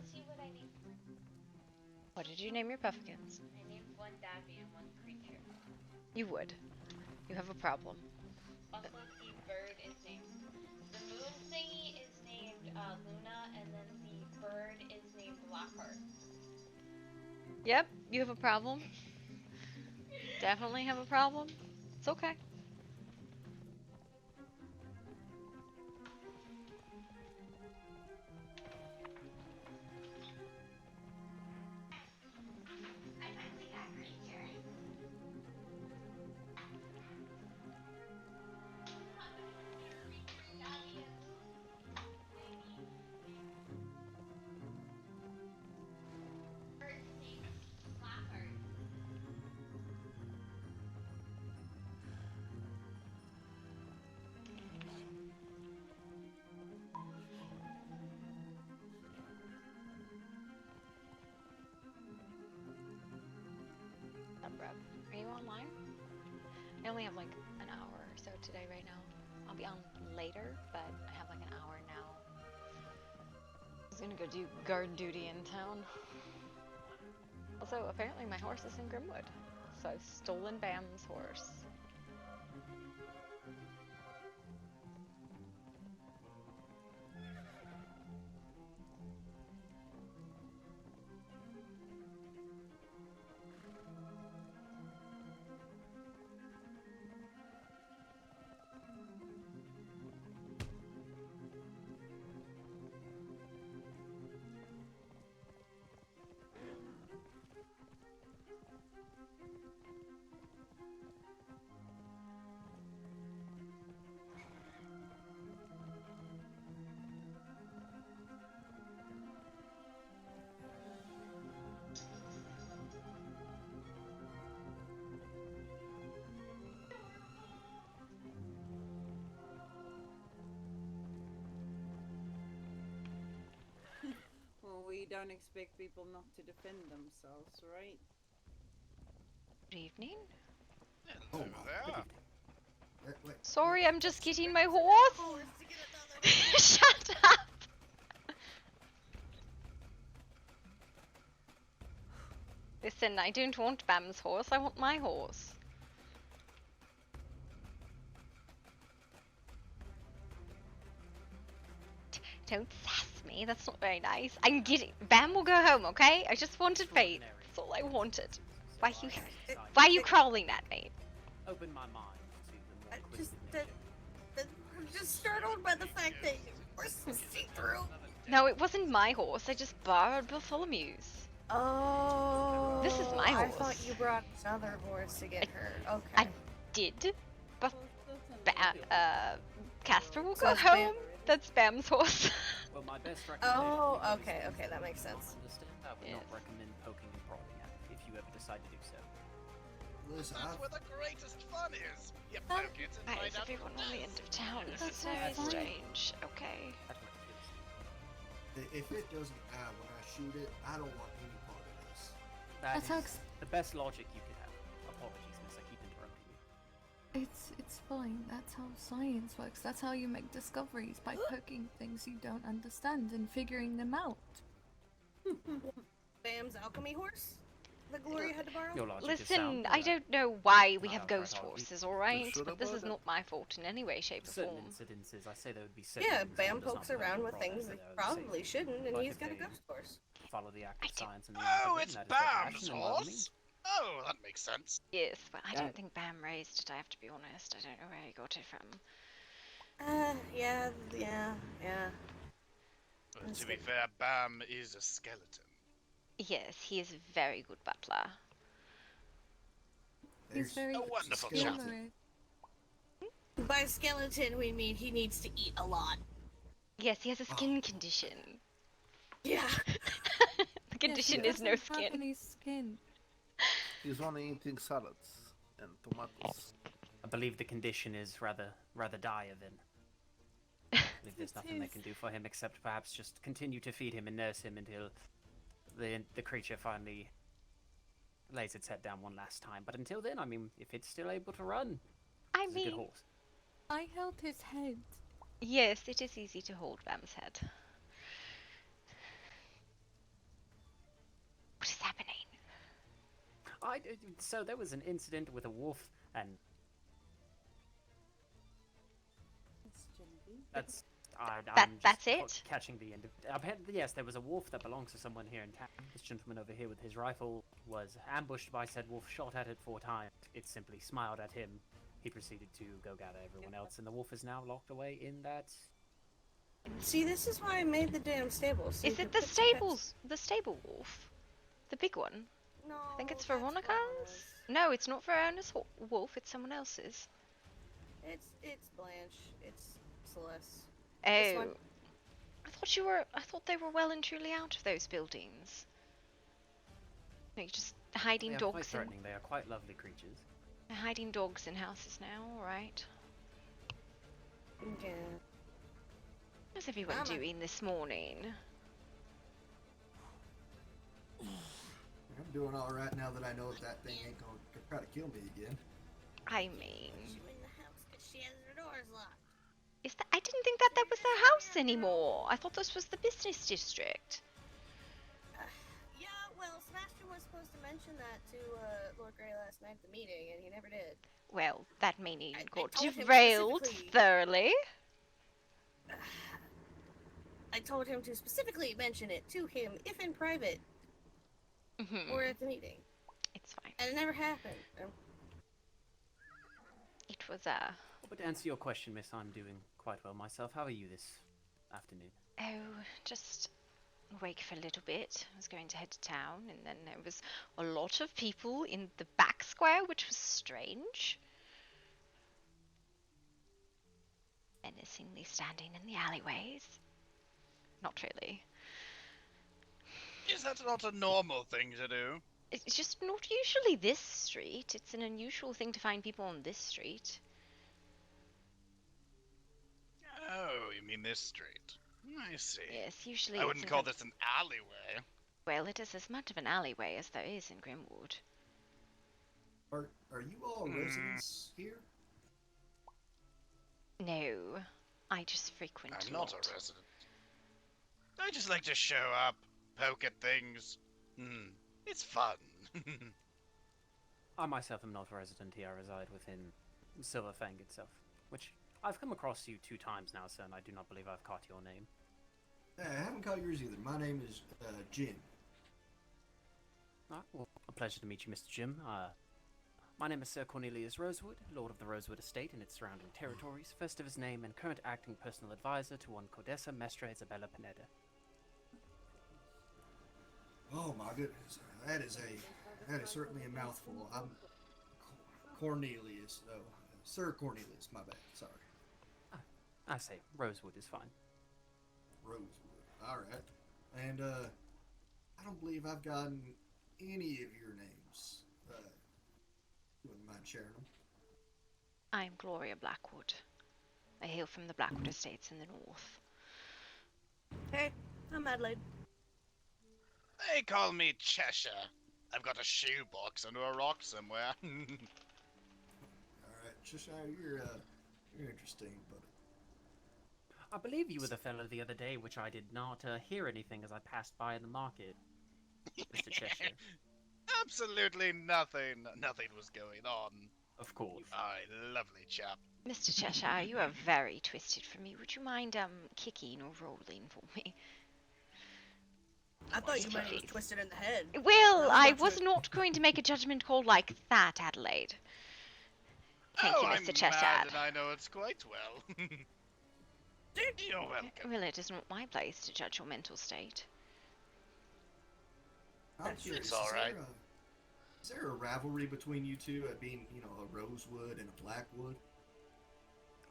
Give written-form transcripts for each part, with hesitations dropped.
see what I named. What did you name your puffkins? I named one Dabby and one creature. You would. You have a problem. Also, the bird is named. The moon thingy is named Luna, and then the bird is named Blackheart. Yep, you have a problem. Definitely have a problem. It's okay. I finally got creature. Bird's named Blackheart. Subrub, are you online? I only have like an hour or so today right now. I'll be on later, but I have like an hour now. I was gonna go do guard duty in town. Also, apparently my horse is in Grimwood, so I've stolen Bam's horse. Well, we don't expect people not to defend themselves, right? Good evening. Oh, there. Sorry, I'm just getting my horse. Shut up. Listen, I don't want Bam's horse. I want my horse. Don't sass me. That's not very nice. I'm getting. Bam will go home, okay? I just wanted faith. That's all I wanted. Why are you crawling at me? Open my mind to the more Just inquisitive nature. I'm just startled by the fact that we're see-through. No, it wasn't my horse. I just borrowed Bartholomew's. Oh. This is my I horse. thought you brought another horse to get her. Okay. I did, but Casper will So go that's home. Bam. That's Bam's horse. Well, my best recommendation. Oh, for you okay, is okay, that makes not sense. Understand? I would Yes. not recommend poking and prodding at it if you ever decide to do so. listen, That's where the greatest fun is. You Huh? poke it and Why find is out everyone what on the it end does. of town? This is That's very fine. strange. Okay. That's what it feels. if it doesn't die when I shoot it, I don't want any part of this. That That's is how the best logic you could have. Apologies, miss. I keep interrupting you. it's fine. That's how science works. That's how you make discoveries, by poking things you don't understand and figuring them out. Bam's alchemy horse that Gloria had to borrow? Your logic is Listen, sound, I don't know why we Not have outright ghost argument. horses, alright? Should I But this is bother? not my fault in any way, shape, or Certain form. incidences, I say there would be certain Yeah, things Bam one does pokes not poke around and with prod things at that that are the probably same. shouldn't, and But he's if got a they ghost horse. Follow the act of science and the Oh, art of it, it's and that is their Bam's passion, and by all horse. means. Oh, that makes sense. Yes, but I don't think Bam raised it, I have to be honest. I don't know where he got it from. Yeah. But That's to be good. fair, Bam is a skeleton. Yes, he is a very good butler. He's very a wonderful skeleton. chap. humorous. By skeleton, we mean he needs to eat a lot. Yes, he has a skin condition. Yeah. The condition Yes, is he no doesn't have skin. any skin. He's only eating salads and tomatoes. I believe the condition is rather dire then. I believe there's It nothing they is. can do for him except perhaps just continue to feed him and nurse him until the creature finally lays its head down one last time. But until then, I mean, if it's still able to run, I it's a good mean, horse. I held his head. yes, it is easy to hold Bam's head. So there was an incident with a wolf, and It's Genevieve. that's I'm That's just it? catching the end of. Yes, there was a wolf that belongs to someone here in town. This gentleman over here with his rifle was ambushed by said wolf, shot at it 4 times. It simply smiled at him. He proceeded to go gather everyone else, and the wolf is now locked away in that. See, this is why I made the damn stable. So you Is it could the put some pets- stables? The stable wolf? The big one? No, I think it's that's Veronica's? Verona's. No, it's not Verona's wolf, it's someone else's. It's Blanche. It's Celeste. This one- Oh. I thought they were well and truly out of those buildings. No, you're just hiding They are quite dogs in threatening. They are quite lovely creatures. hiding dogs in houses now, alright. Yeah. How's everyone Mama. doing this morning? I'm doing all right now that I know that thing ain't gonna try to kill me again. I mean, She went in the house because she has her doors locked. I didn't think that was their house anymore. I thought this was the business district. Yeah, well, Sebastian was supposed to mention that to Lord Grey last night at the meeting, and he never did. Well, that meaning I got told him derailed specifically- thoroughly. I told him to specifically mention it to him, if in private Mhm. or at the meeting, It's fine. and it never happened. It was But to answer your question, miss, I'm doing quite well myself. How are you this afternoon? just awake for a little bit. I was going to head to town, and then there was a lot of people in the back square, which was strange. Menacingly standing in the alleyways. Not really. Is that not a normal thing to do? It's just not usually this street. It's an unusual thing to find people on this street. Oh, you mean this street? I see. Yes, usually I it's wouldn't in call the- this an alleyway. Well, it is as much of an alleyway as there is in Grimwood. Are you all residents here? No, I just frequent I'm a not lot. a resident. I just like to show up, poke at things. It's fun. I myself am not a resident here. I reside within Silverfang itself, which I've come across you 2 times now, sir, and I do not believe I've caught your name. I haven't caught yours either. My name is Jim. Well, a pleasure to meet you, Mr. Jim. My name is Sir Cornelius Rosewood, Lord of the Rosewood Estate and its surrounding territories, first of his name and current acting personal advisor to one Codessa Mestra Isabella Pineda. Oh my goodness, that is certainly a mouthful. I'm Cornelius, though. Sir Cornelius, my bad. Sorry. I say, Rosewood is fine. Rosewood. All right. And I don't believe I've gotten any of your names. You wouldn't mind sharing them? I'm Gloria Blackwood. I hail from the Blackwood Estates in the north. Hey, I'm Adelaide. They call me Cheshire. I've got a shoebox under a rock somewhere. All right, Cheshire, you're interesting, buddy. I believe you were the fellow the other day, which I did not hear anything as I passed by in the market, Mr. Cheshire. Absolutely nothing. Nothing was going on. Of course. Fine, lovely chap. Mr. Cheshire, you are very twisted for me. Would you mind kicking or rolling for me? I thought you meant it was Please. twisted in the head. Well, I about was to- not going to make a judgment call like that, Adelaide. Thank oh, you, I'm Mr. Cheshire. mad and I know it's quite well. You're welcome. Well, it is not my place to judge your mental state. I'm curious, It's all right. Is there a rivalry between you two at being, a Rosewood and a Blackwood?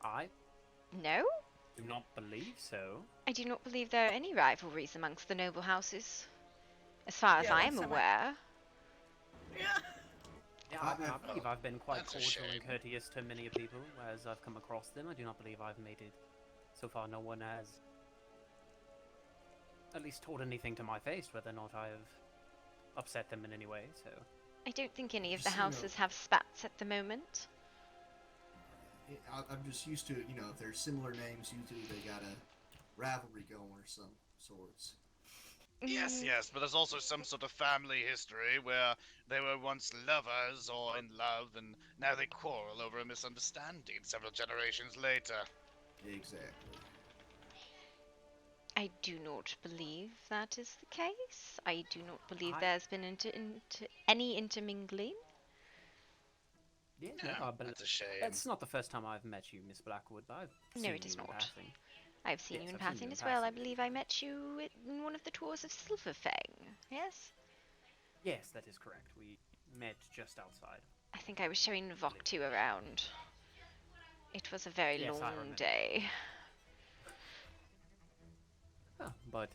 I No? do not believe so. I do not believe there are any rivalries amongst the noble houses. As far as Yeah, I last am time aware. Yeah. Yeah, I- I believe I've been quite That's a cordial and shame. courteous to many people as I've come across them. I do not believe I've made it. So far, no one has at least told anything to my face whether or not I have upset them in any way, so... I don't think any of the Just, you know- houses have spats at the moment. I'm just used to, if there's similar names, usually they got a rivalry going or some sorts. Yes, yes, but there's also some sort of family history where they were once lovers or in love, and now they quarrel over a misunderstanding several generations later. Exactly. I do not believe that is the case. I do not believe I- there's been any intermingling. Yeah, No, no, but that's a shame. that's not the first time I've met you, Miss Blackwood. I've No, seen it you is in not. passing. I've seen Yes, you in I've seen you passing in as well. I passing. believe I met you in one of the tours of Silverfang. Yes? Yes, that is correct. We met just outside. I think I was showing Voktu around. It was a very Yes, I long remember. day. Oh, but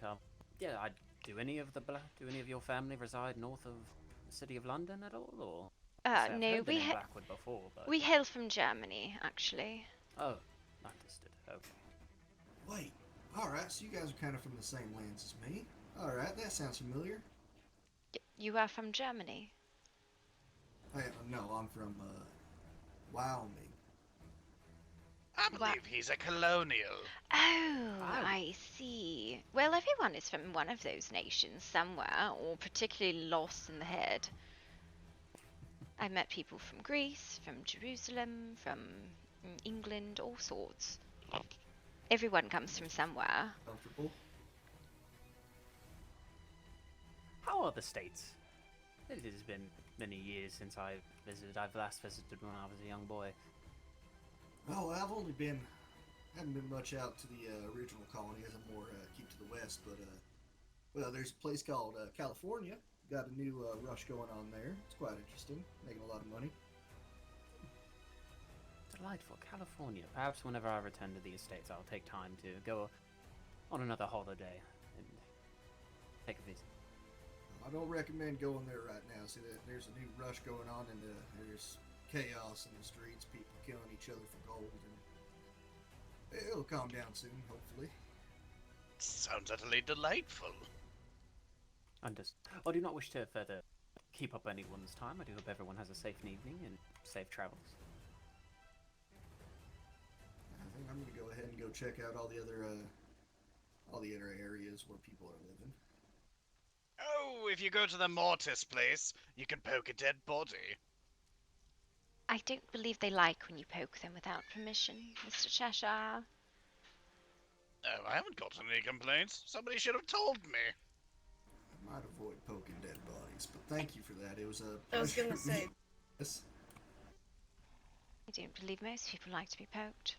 yeah, do any of your family reside north of the city of London at all, or? Yes, I've No, heard the name Blackwood before, but we hail from Germany, actually. oh, understood. Okay. Wait. All right. So you guys are kind of from the same lands as me. All right. That sounds familiar. You are from Germany? No, I'm from Wyoming. I believe he's a colonial. Oh, I see. Well, everyone is from one of those nations somewhere, or particularly lost in the head. I've met people from Greece, from Jerusalem, from England, all sorts. Everyone comes from somewhere. Comfortable. How are the states? It has been many years since I've visited. I've last visited when I was a young boy. Oh, haven't been much out to the original colony, as I'm more keep to the west. But well, there's a place called California. Got a new rush going on there. It's quite interesting, making a lot of money. Delightful, California. Perhaps whenever I return to the estates, I'll take time to go on another holiday and take a visit. I don't recommend going there right now. See, there's a new rush going on, and there's chaos in the streets. People killing each other for gold, and it'll calm down soon, hopefully. Sounds utterly delightful. I do not wish to further keep up anyone's time. I do hope everyone has a safe evening and safe travels. I think I'm gonna go ahead and go check out all the other areas where people are living. Oh, if you go to the Mortis place, you can poke a dead body. I don't believe they like when you poke them without permission, Mr. Cheshire. Oh, I haven't got any complaints. Somebody should have told me. I might avoid poking dead bodies, but thank you for that. It was a pleasure. I was gonna say. Yes. I don't believe most people like to be poked.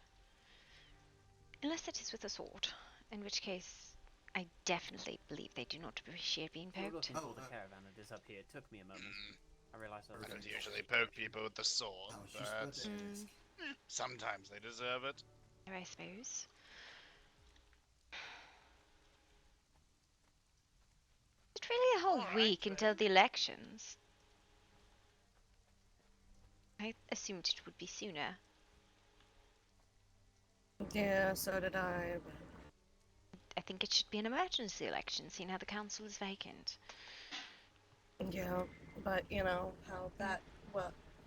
Unless it is with a sword, in which case I definitely believe they do not appreciate being We're poked. looking for the caravan that is up here. It took me a moment. I realized I was I don't doing usually poke people with the sword, I was just about but to ask. sometimes they deserve it. I suppose. Is it really a whole All right, week until then. the elections? I assumed it would be sooner. Yeah, so did I. I think it should be an emergency election, seeing how the council is vacant. Yeah, but you know how that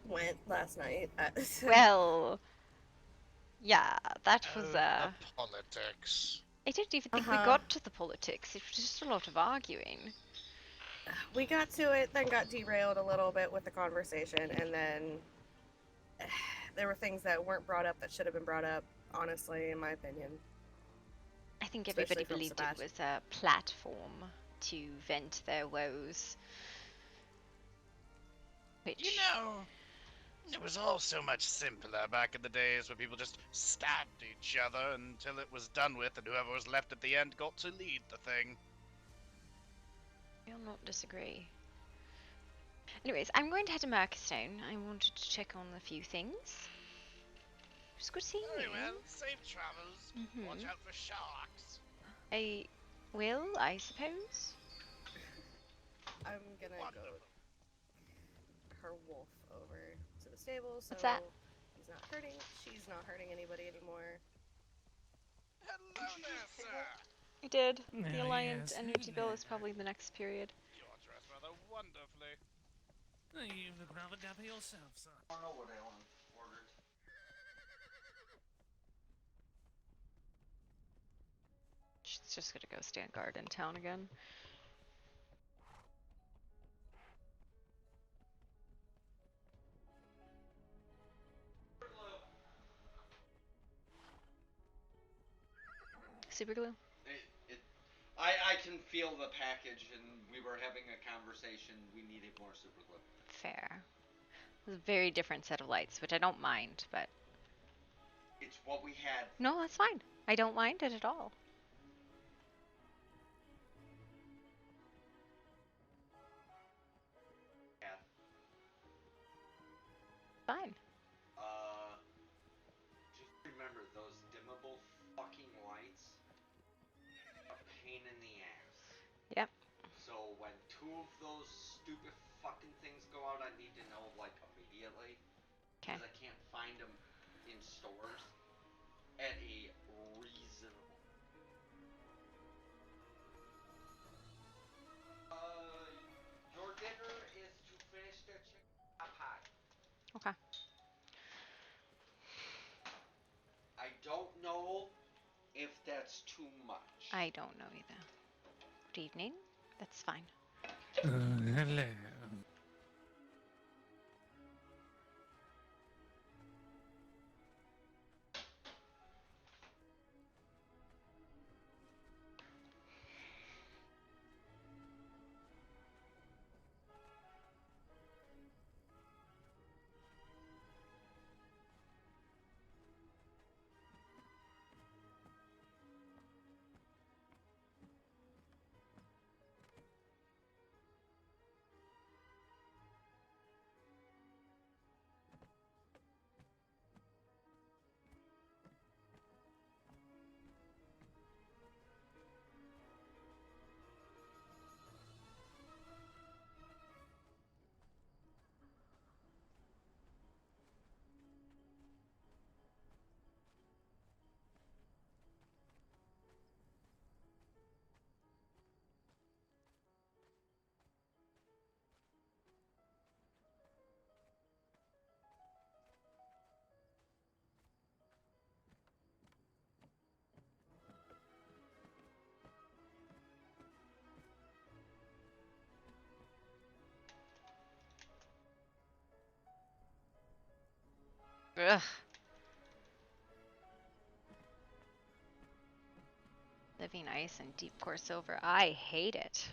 went last night. Well, yeah, that was The politics. I don't even think we Uh-huh. got to the politics. It was just a lot of arguing. We got to it, then got derailed a little bit with the conversation, and then there were things that weren't brought up that should have been brought up. Honestly, in my opinion. I think Especially everybody from believed Sebastian. it was a platform to vent their woes. Which, You know, it was all so much simpler back in the days where people just stabbed each other until it was done with, and whoever was left at the end got to lead the thing. I'll not disagree. Anyways, I'm going to head to Merkstone. I wanted to check on a few things. It was good seeing Very you. well, safe travels. Mhm. Watch out for sharks. I will, I suppose. I'm gonna go Wonderful. her wolf over to the stable, so What's that? she's not hurting anybody anymore. Hello there, sir. I did. Yeah, The Alliant yes, energy bill hello. is probably the next period. You're dressed rather wonderfully. You look rather dapper yourself, son. I don't know what Ellen ordered. She's just gonna go stand guard in town again. super glue? I can feel the package, and we were having a conversation. We needed more super glue. Fair. It's a very different set of lights, which I don't mind, but It's what we had. no, that's fine. I don't mind it at all. Yeah. Fine. Just remember those dimmable fucking lights. A pain in the ass. Yep. So when 2 of those stupid fucking things go out, I need to know like immediately. Okay. Because I can't find them in stores at a reasonable. Your dinner is to finish the chicken pot pie. Okay. I don't know if that's too much. I don't know either. Good evening. That's fine. Hello. Ugh. Living ice and deep core silver. I hate it.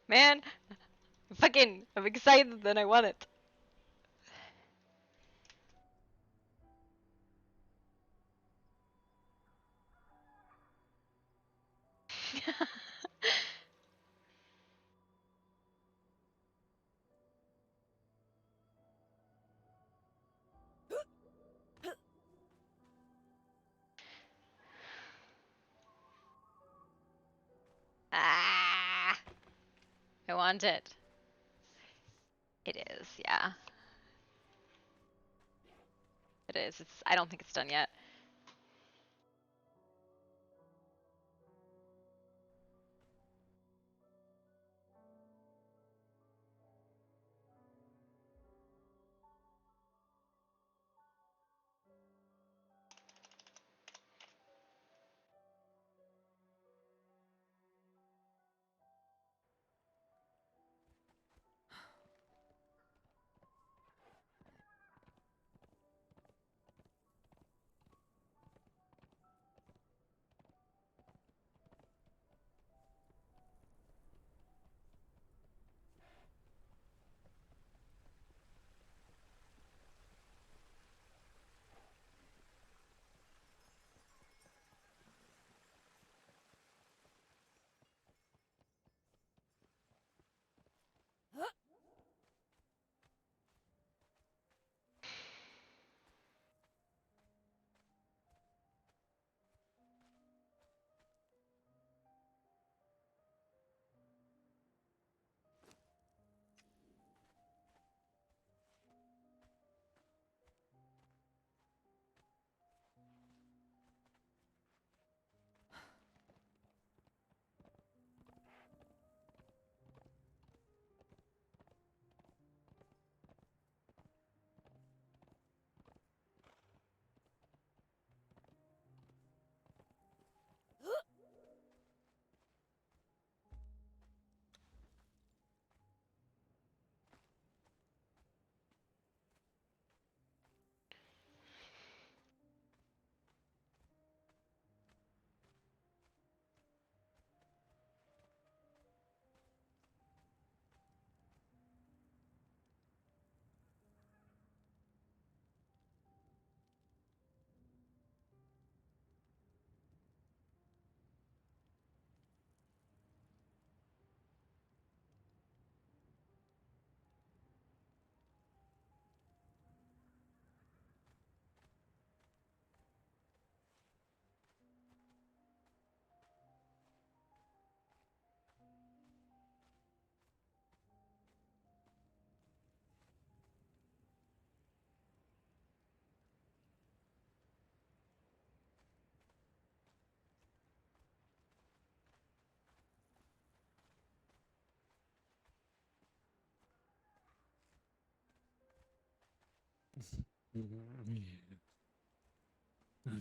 Man, I'm excited that I want it. Ah, I want it. It is, yeah. It is. I don't think it's done yet.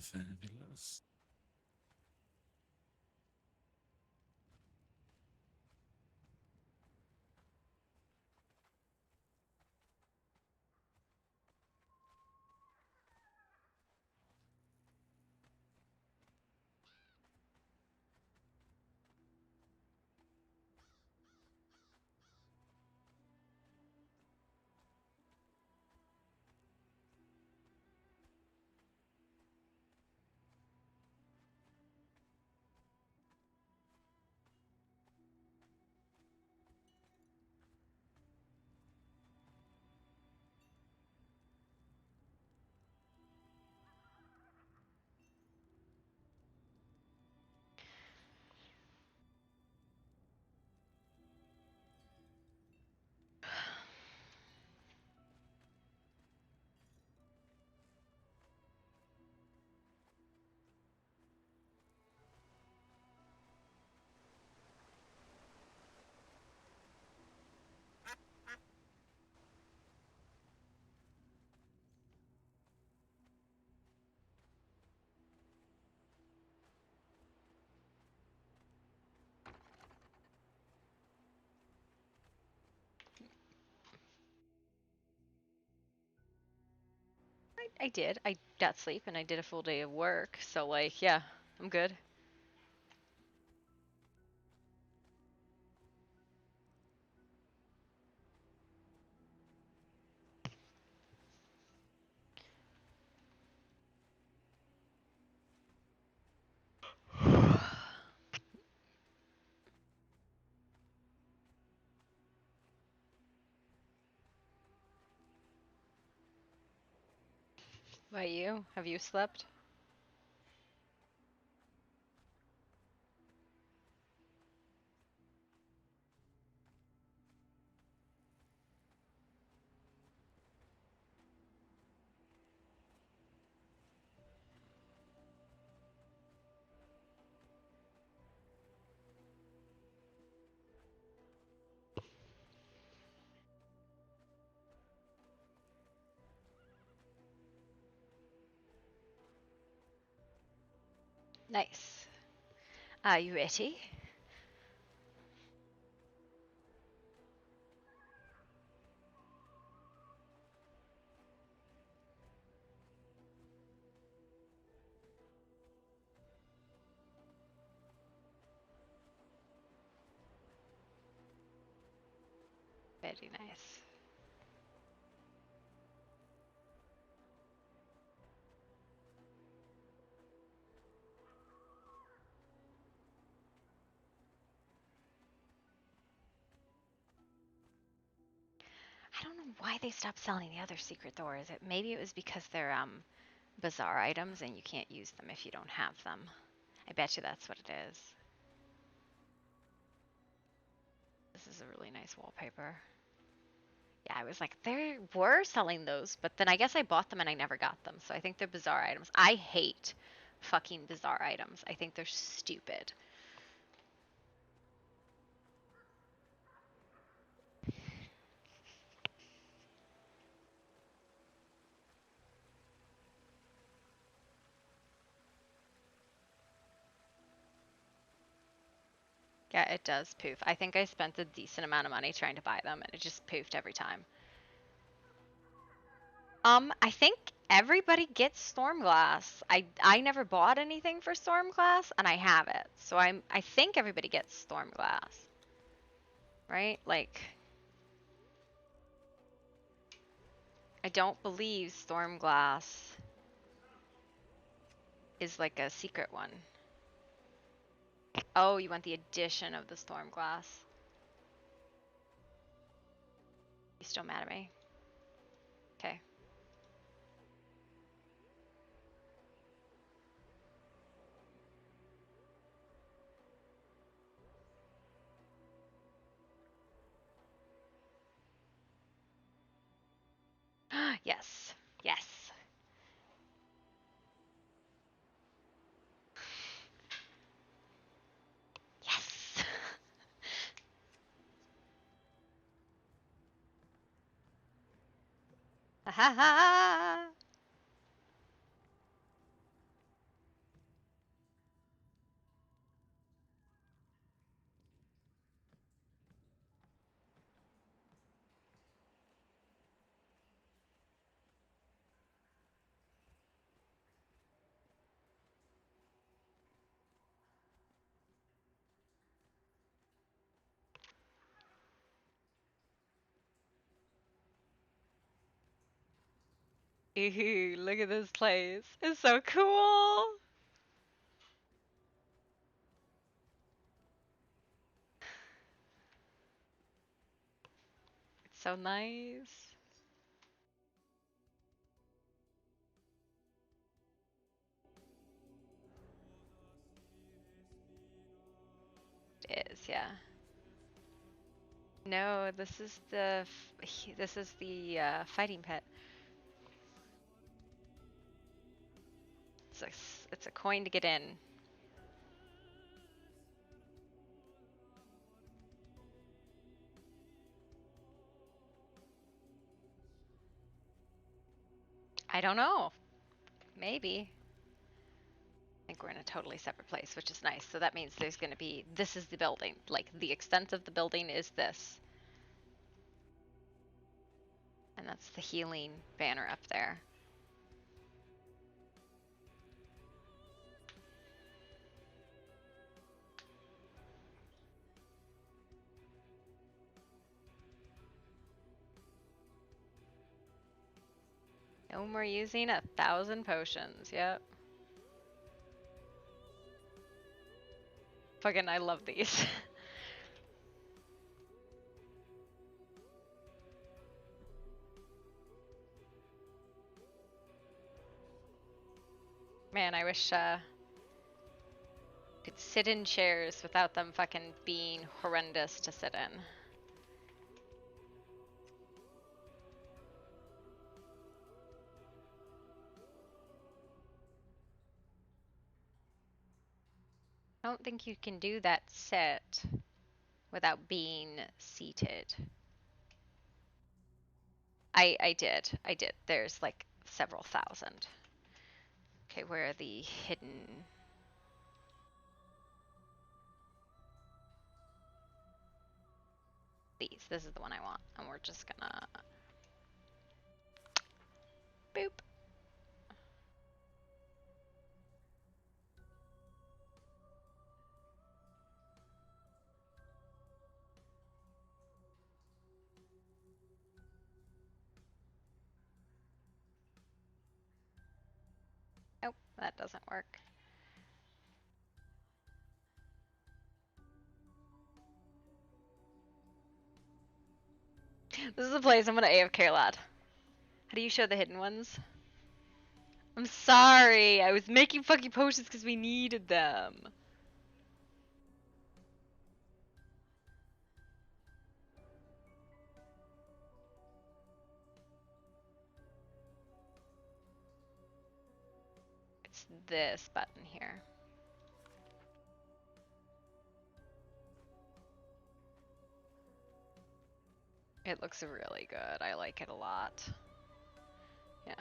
Fabulous. I did. I got sleep and I did a full day of work. So, like, yeah, I'm good. About you? Have you slept? Nice. Are you ready? Very nice. I don't know why they stopped selling the other secret doors. Maybe it was because they're bizarre items and you can't use them if you don't have them. I bet you that's what it is. This is a really nice wallpaper. Yeah, I was like, they were selling those, but then I guess I bought them and I never got them. So I think they're bizarre items. I hate fucking bizarre items. I think they're stupid. Yeah, it does poof. I think I spent a decent amount of money trying to buy them and it just poofed every time. I think everybody gets Stormglass. I never bought anything for Stormglass and I have it. So I think everybody gets Stormglass. Right? Like I don't believe Stormglass is like a secret one. Oh, you want the addition of the Stormglass. You still mad at me? Okay. Yes. Yes. Yes. Ha ha ha! Ooh, look at this place. It's so cool. It's so nice. It is, yeah. No, this is the fighting pit. It's a coin to get in. I don't know. Maybe. I think we're in a totally separate place, which is nice. So that means there's going to be, this is the building. Like, the extent of the building is this. And that's the healing banner up there. And we're using 1,000 potions. Yep. Fucking, I love these. Man, I wish could sit in chairs without them fucking being horrendous to sit in. I don't think you can do that sit without being seated. I did. There's like several thousand. Okay, where are the hidden? These. This is the one I want. And we're just gonna boop. Nope, that doesn't work. This is the place I'm gonna AFK a lot. How do you show the hidden ones? I'm sorry, I was making fucking potions because we needed them. It's this button here. It looks really good. I like it a lot. Yeah.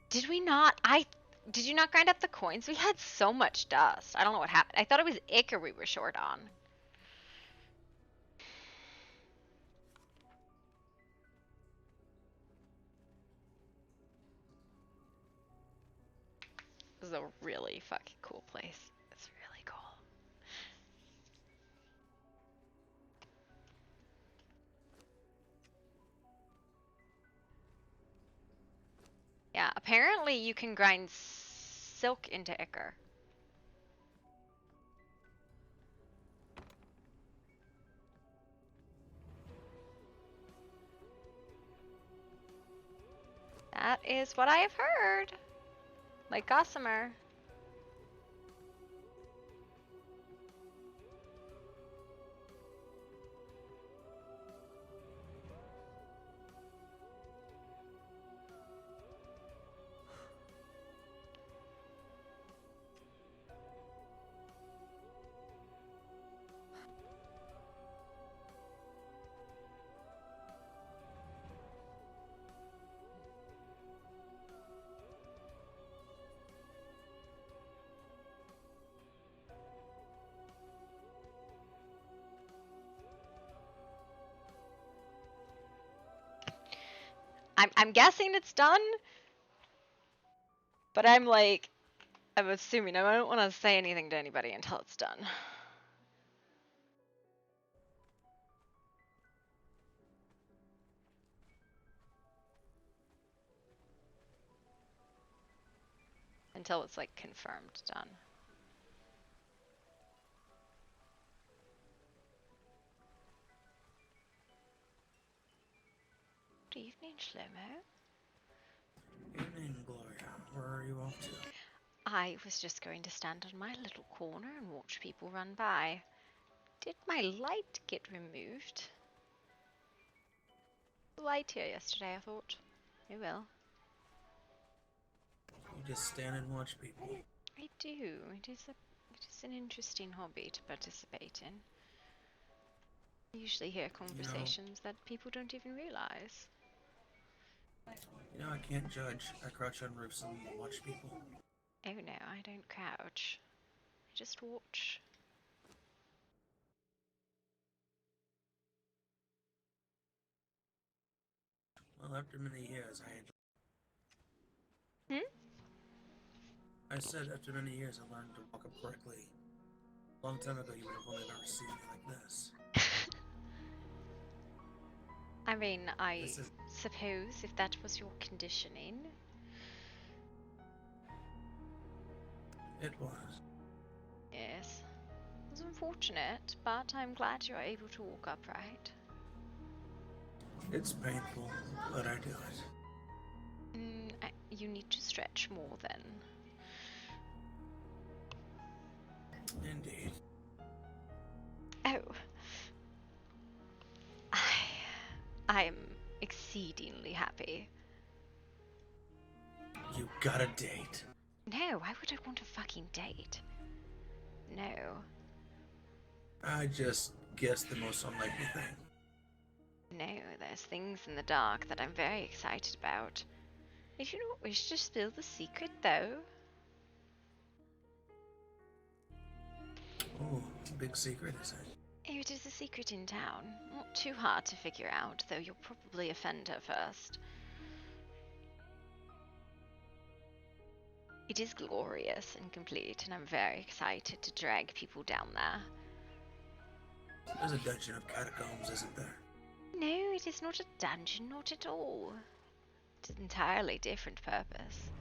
Did we not? Did you not grind up the coins? We had so much dust. I don't know what happened. I thought it was Ichor we were short on. This is a really fucking cool place. It's really cool. Yeah, apparently you can grind silk into Ichor. That is what I have heard. Like Gossamer. I'm guessing it's done, but I'm assuming. I don't want to say anything to anybody until it's done. Until it's like confirmed done. Good evening, Shlomo. Evening, Gloria. Where are you off to? I was just going to stand on my little corner and watch people run by. Did my light get removed? The light here yesterday, I thought. Oh well. You just stand and watch people. I do. It is an interesting hobby to participate in. I usually hear conversations that people don't even realize. I can't judge. I crouch on roofs and watch people. Oh no, I don't crouch. I just watch. Well, after many years, Hmm? I said after many years, I learned to walk up correctly. A long time ago, you would have only ever seen me like this. I mean, I suppose if that was your conditioning. It was. Yes. It was unfortunate, but I'm glad you're able to walk upright. It's painful, but I do it. You need to stretch more then. Indeed. Oh. I'm exceedingly happy. You got a date. No, why would I want a fucking date? No. I just guessed the most unlikely thing. No, there's things in the dark that I'm very excited about. If you don't wish to spill the secret, though. Oh, big secret, is it? Oh, it is a secret in town. Not too hard to figure out, though you'll probably offend her first. It is glorious and complete, and I'm very excited to drag people down there. There's a dungeon of catacombs, isn't there? No, it is not a dungeon, not at all. It's an entirely different purpose.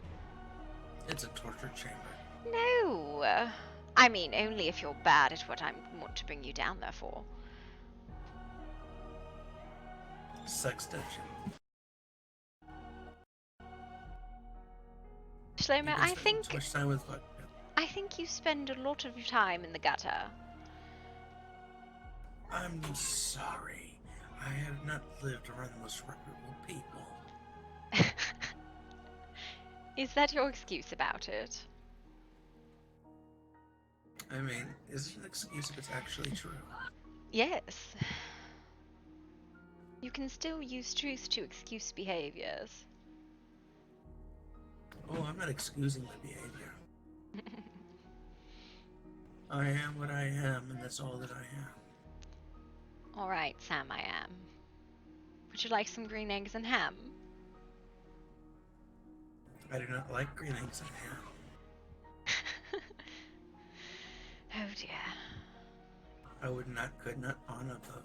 It's a torture chamber. No! I mean, only if you're bad at what I want to bring you down there for. Sex dungeon. Shlomo, I think... Too much time with I think you spend a lot of your time in the gutter. I'm sorry. I have not lived around the most reputable people. Is that your excuse about it? I mean, is it an excuse if it's actually true? Yes. You can still use truth to excuse behaviors. Oh, I'm not excusing my behavior. I am what I am, and that's all that I am. Alright, Sam, I am. Would you like some green eggs and ham? I do not like green eggs and ham. Oh dear. I could not honor them.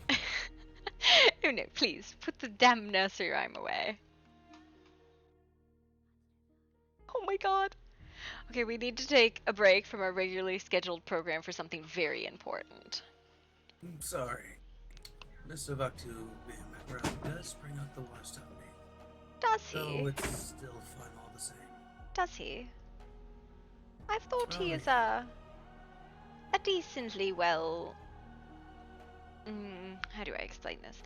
Oh no, please, put the damn nursery rhyme away. Oh my god. Okay, we need to take a break from our regularly scheduled program for something very important. I'm sorry. Mr. Vaktu being back around does bring out the worst of me. Does he? Though it's still fun all the same. Does he? I've thought he is a decently well... how do I explain this?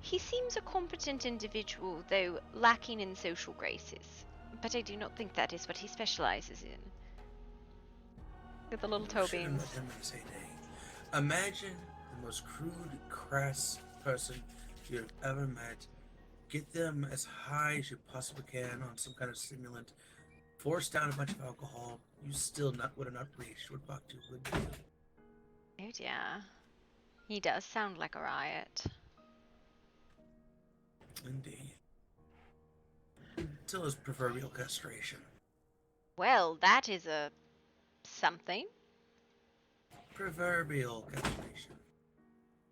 He seems a competent individual, though lacking in social graces. But I do not think that is what he specializes in. Look at the little toe beans. Imagine the most crude, crass person you've ever met. Get them as high as you possibly can on some kind of stimulant. Force down a bunch of alcohol. You still would have not reached what Baktu would do. Oh dear. He does sound like a riot. Indeed. Still is proverbial castration. Well, that is a something. Proverbial castration.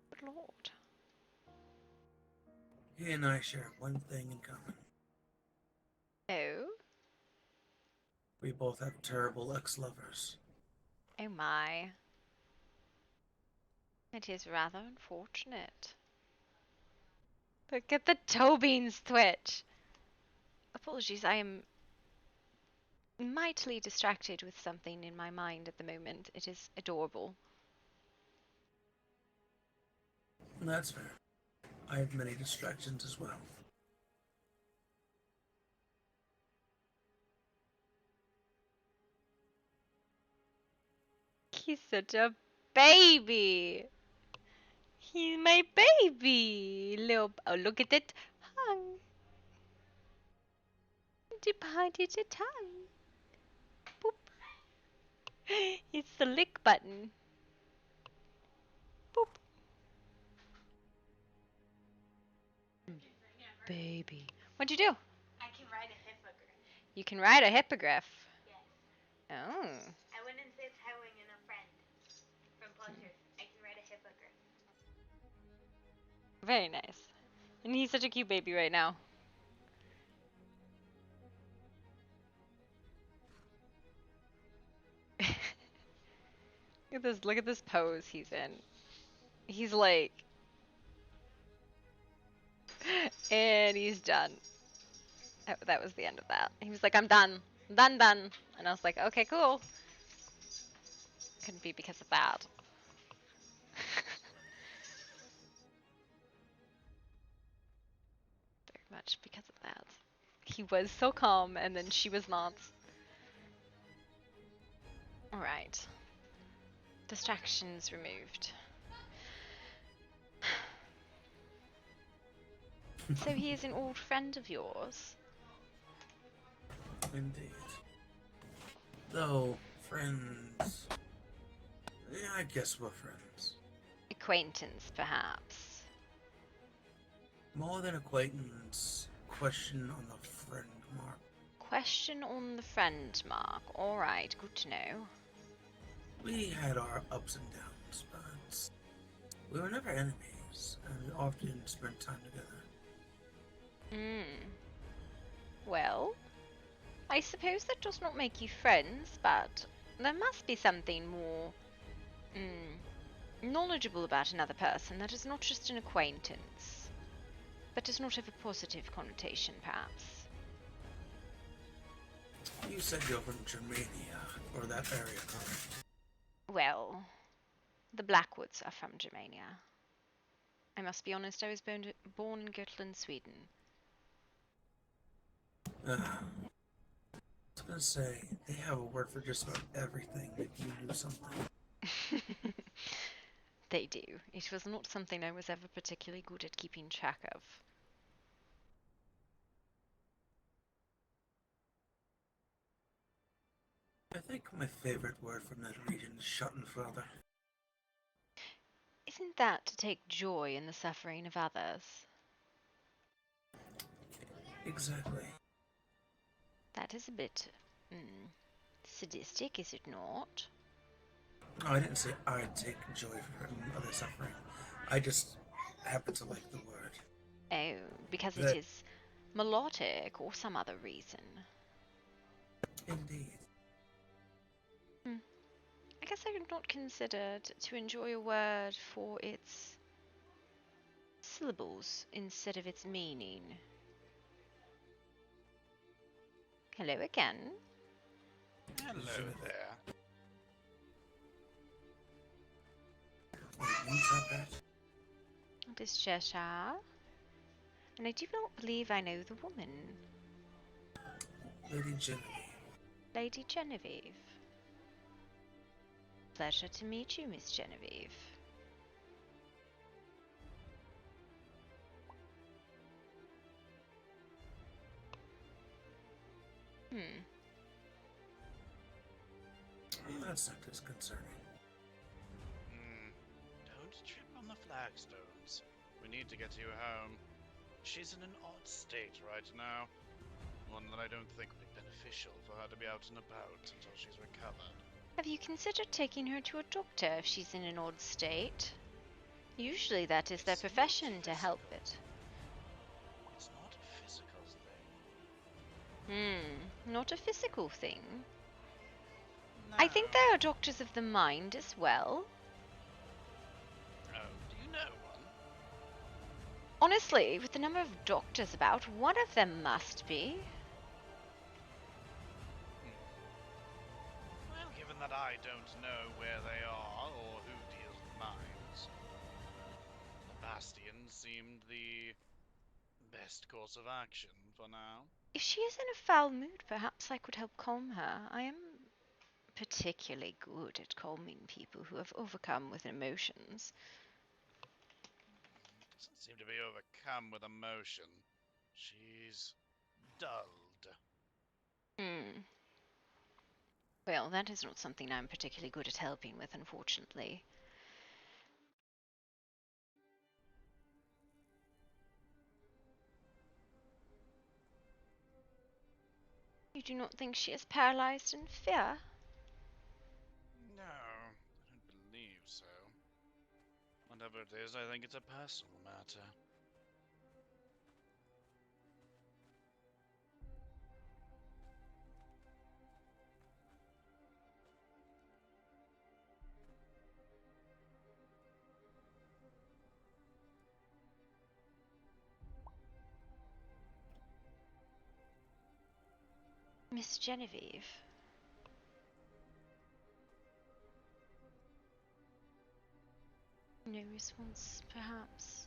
Good lord. He and I share one thing in common. Oh? We both have terrible ex-lovers. Oh my. It is rather unfortunate. Look at the toe beans twitch. Apologies, I am mightily distracted with something in my mind at the moment. It is adorable. That's fair. I have many distractions as well. He's such a baby. He's my baby. Little, oh, look at that tongue. Behind it a tongue. Boop. It's the lick button. Boop. Baby. What'd you do? I can ride a hippogriff. You can ride a hippogriff. Yes. Oh. I went and said towing and a friend from Pleasures. I can ride a hippogriff. Very nice. And he's such a cute baby right now. Look at this pose he's in. He's like, and he's done. That was the end of that. He was like, I'm done. I'm done. And I was like, okay, cool. Couldn't be because of that. Very much because of that. He was so calm, and then she was not. Alright. Distractions removed. So he is an old friend of yours? Indeed. Though, friends... Yeah, I guess we're friends. Acquaintance, perhaps. More than acquaintance, question on the friend mark. Question on the friend mark. Alright, good to know. We had our ups and downs, but we were never enemies, and we often spent time together. Well, I suppose that does not make you friends, but there must be something more knowledgeable about another person that is not just an acquaintance, but does not have a positive connotation, perhaps. You said you're from Germania, or that area, correct? Well, the Blackwoods are from Germania. I must be honest, I was born in Göttland, Sweden. I was gonna say, they have a word for just about everything if you knew something. They do. It was not something I was ever particularly good at keeping track of. I think my favorite word from that region is Schadenfreude. Isn't that to take joy in the suffering of others? Exactly. That is a bit sadistic, is it not? No, I didn't say I take joy from other suffering. I just happen to like the word. Oh, because it is melodic or some other reason. Indeed. I guess I had not considered to enjoy a word for its syllables instead of its meaning. Hello again. Hello there. It is Cheshire. And I do not believe I know the woman. Lady Genevieve. Lady Genevieve. Pleasure to meet you, Miss Genevieve. That's not disconcerting. Don't trip on the flagstones. We need to get you home. She's in an odd state right now. one that I don't think would be beneficial for her to be out and about until she's recovered. Have you considered taking her to a doctor if she's in an odd state? Usually that is their It's not profession to help physical. it. It's not a physical thing. Not a physical thing. No. I think there are doctors of the mind as well. Oh, do you know one? Honestly, with the number of doctors about, one of them must be. Well, given that I don't know where they are or who deals with minds, the Bastion seemed the best course of action for now. If she is in a foul mood, perhaps I could help calm her. I am particularly good at calming people who have overcome with emotions. Doesn't seem to be overcome with emotion. She's dulled. Well, that is not something I'm particularly good at helping with, unfortunately. You do not think she is paralyzed in fear? No, I don't believe so. Whatever it is, I think it's a personal matter. Miss Genevieve. No response, perhaps.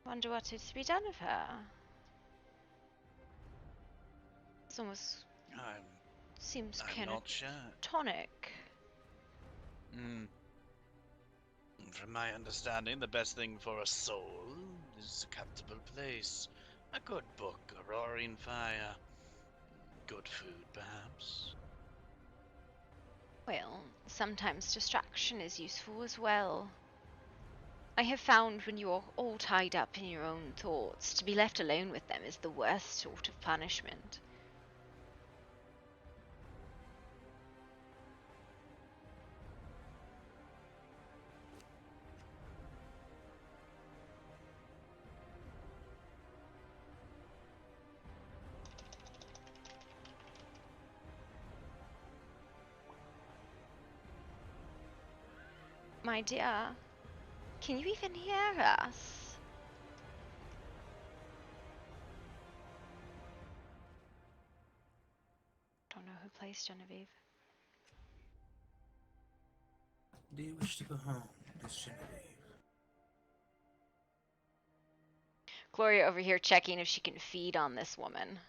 Wonder what is to be done of her. This almost seems I'm kind of not sure. tonic. From my understanding, the best thing for a soul is a comfortable place, a good book, a roaring fire, good food, perhaps. Well, sometimes distraction is useful as well. I have found when you are all tied up in your own thoughts, to be left alone with them is the worst sort of punishment. My dear, can you even hear us? Don't know who plays Genevieve. Do you wish to go home, Miss Genevieve? Gloria over here checking if she can feed on this woman.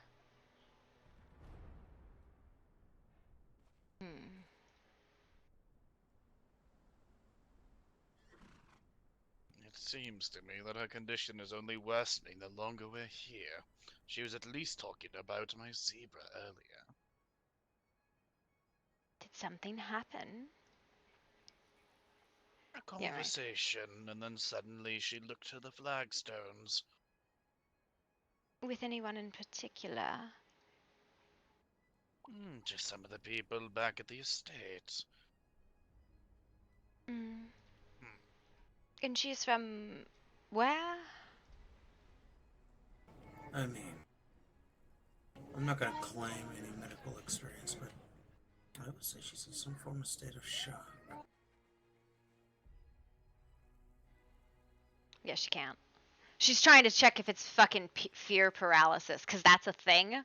It seems to me that her condition is only worsening the longer we're here. She was at least talking about my zebra earlier. Did something happen? A Yeah, right. conversation, and then suddenly she looked to the flagstones. With anyone in particular? Just some of the people back at the estate. And she's from where? I mean, I'm not gonna claim any medical experience, but I would say she's in some form of state of shock. Yeah, she can't. She's trying to check if it's fucking fear paralysis, because that's a thing.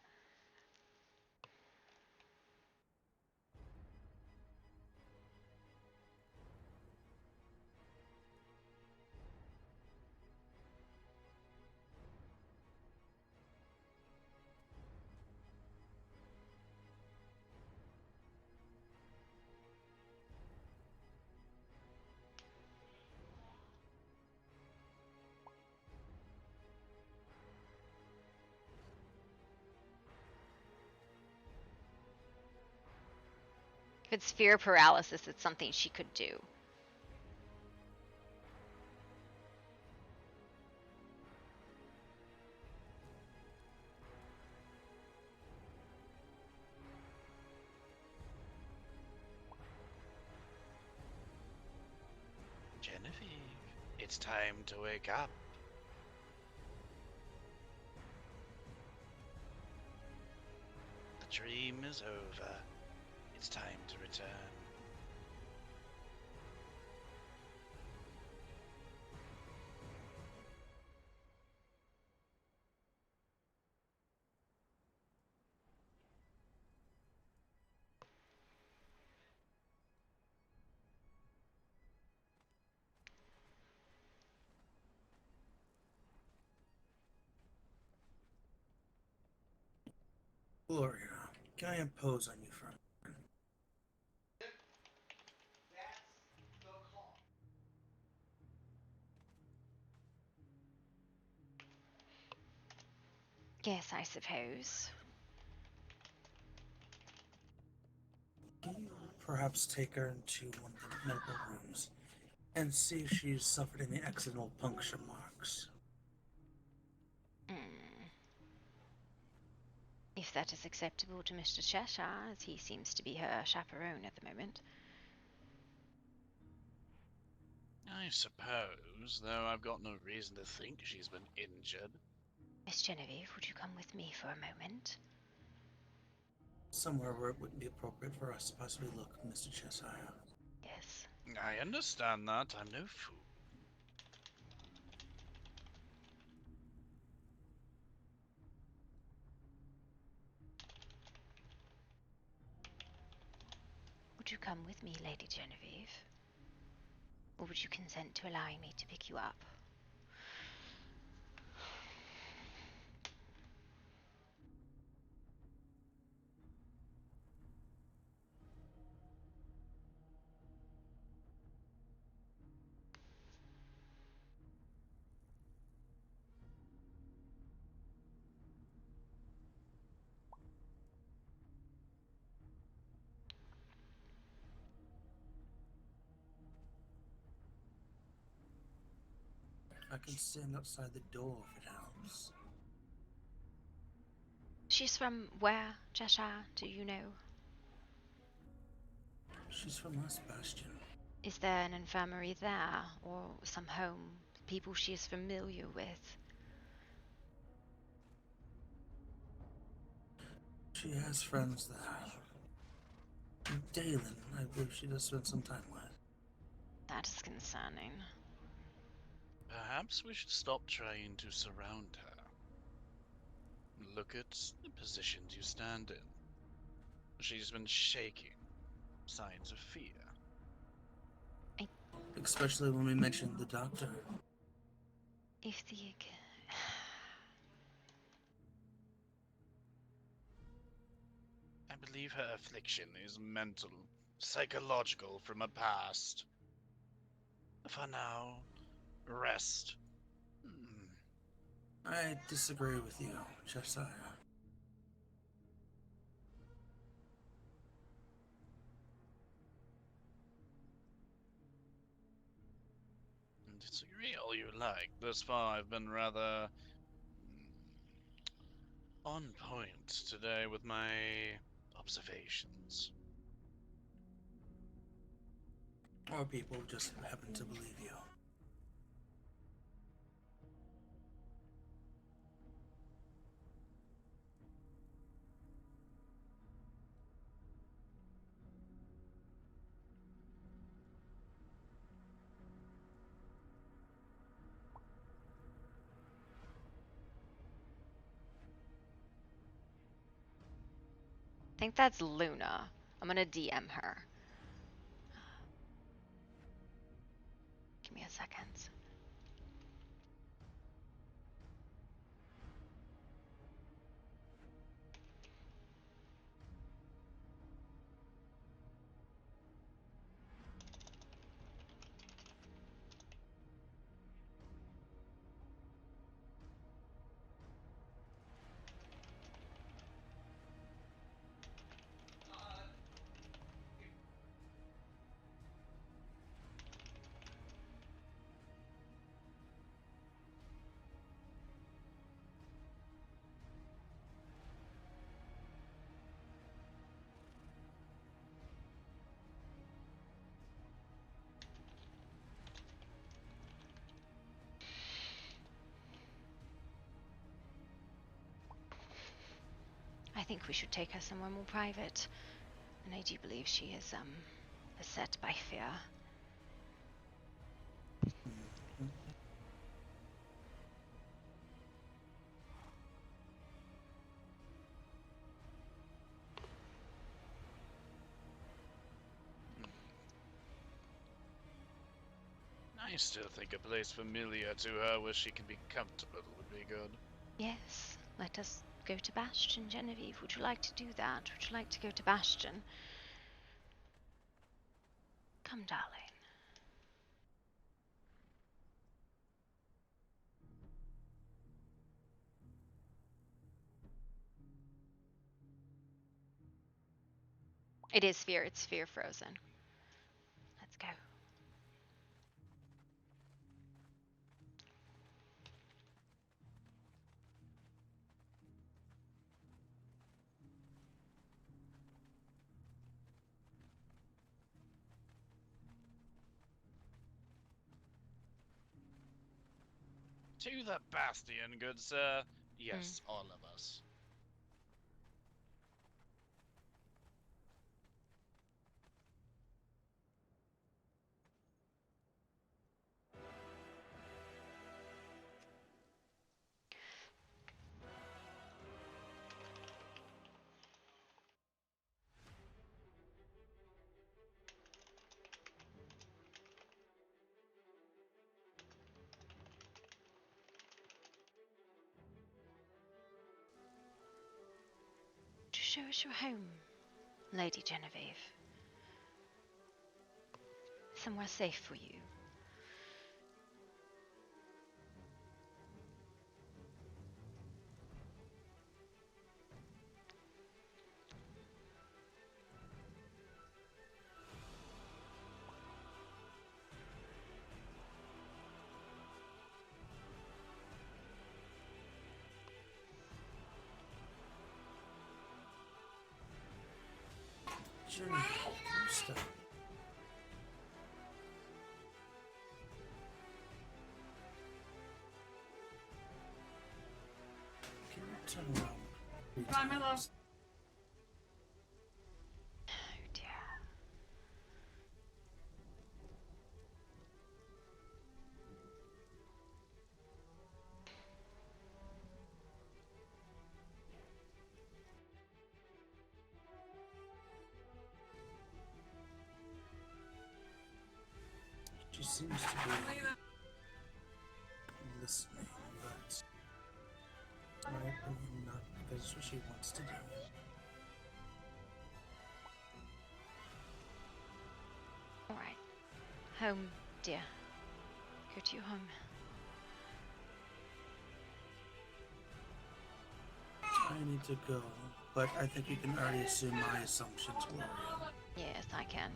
If it's fear paralysis, it's something she could do. Genevieve, it's time to wake up. The dream is over. It's time to return. Gloria, can I impose on you for a moment? That's the call. Yes, I suppose. Can you perhaps take her into one of the medical rooms and see if she's suffered any accidental puncture marks? If that is acceptable to Mr. Cheshire, as he seems to be her chaperone at the moment. I suppose, though I've got no reason to think she's been injured. Miss Genevieve, would you come with me for a moment? Somewhere where it wouldn't be appropriate for us to possibly look, Mr. Cheshire. Yes. I understand that. I'm no fool. Would you come with me, Lady Genevieve? Or would you consent to allowing me to pick you up? I can stand outside the door if it helps. She's from where, Cheshire? Do you know? She's from us, Bastion. Is there an infirmary there, or some home, people she is familiar with? She has friends there. Dalen, I believe she does spend some time with. That is concerning. Perhaps we should stop trying to surround her. Look at the positions you stand in. She's been shaking. Signs of fear. Especially when we mentioned the doctor. If the... I believe her affliction is mental, psychological from a past. For now, rest. I disagree with you, Josiah. Disagree all you like. Thus far, I've been rather on point today with my observations. Or people just happen to believe you. I think that's Luna. I'm gonna DM her. Give me a second. I think we should take her somewhere more private. And I do believe she is, beset by fear. Mhm. I still think a place familiar to her where she can be comfortable would be good. Yes, let us go to Bastion, Genevieve. Would you like to do that? Would you like to go to Bastion? Come, darling. It is fear. It's fear frozen. Let's go. To the Bastion, good sir. Yes, all of us. To show us your home, Lady Genevieve. Somewhere safe for you. Jenny, you stop. Can you turn around? Right, my love. Oh dear. She seems to be listening, but in my opinion, not because it's what she wants to do. All right. Home, dear. Go to your home. I need to go, but I think you can already assume my assumptions, Gloria. Yes, I can.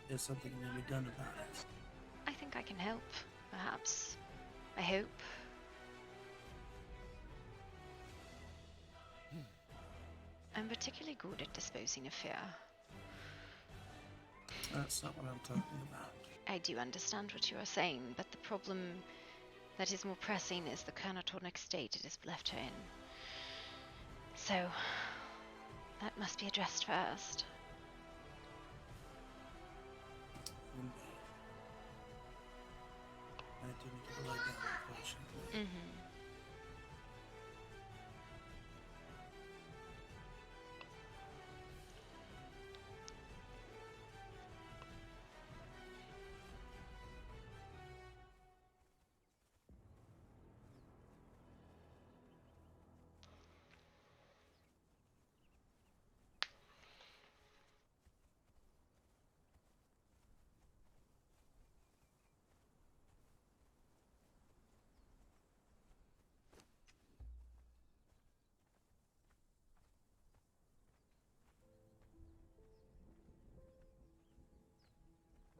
There's something to be done about it. I think I can help, perhaps. I hope. I'm particularly good at disposing of fear. That's not what I'm talking about. I do understand what you are saying, but the problem that is more pressing is the canatonic state it has left her in. So, that must be addressed first. Indeed. I do need to lie down, unfortunately. Mm-hmm.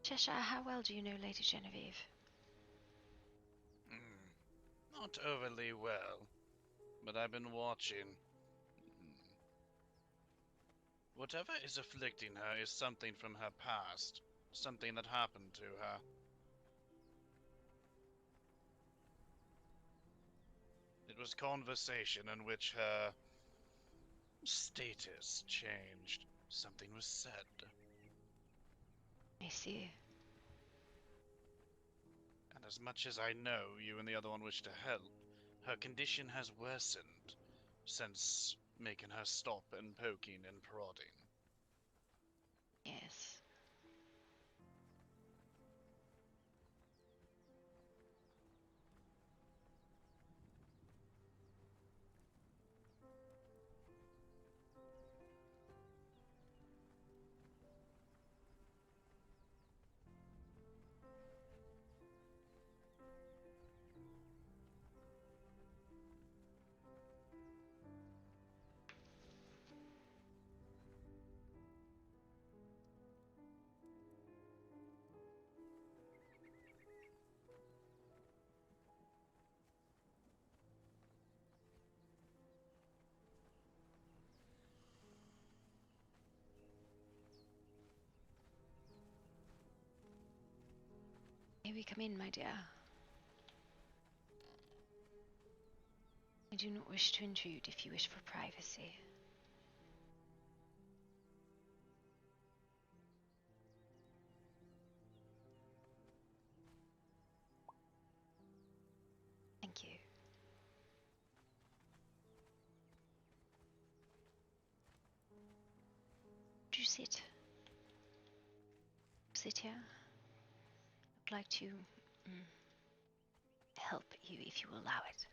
Cheshire, how well do you know Lady Genevieve? Not overly well, but I've been watching. Whatever is afflicting her is something from her past, something that happened to her. It was conversation in which her status changed. Something was said. I see. And as much as I know you and the other one wish to help, her condition has worsened since making her stop and poking and prodding. Yes. May we come in, my dear? I do not wish to intrude if you wish for privacy. Thank you. Would you sit? Sit here. I'd like to help you if you allow it.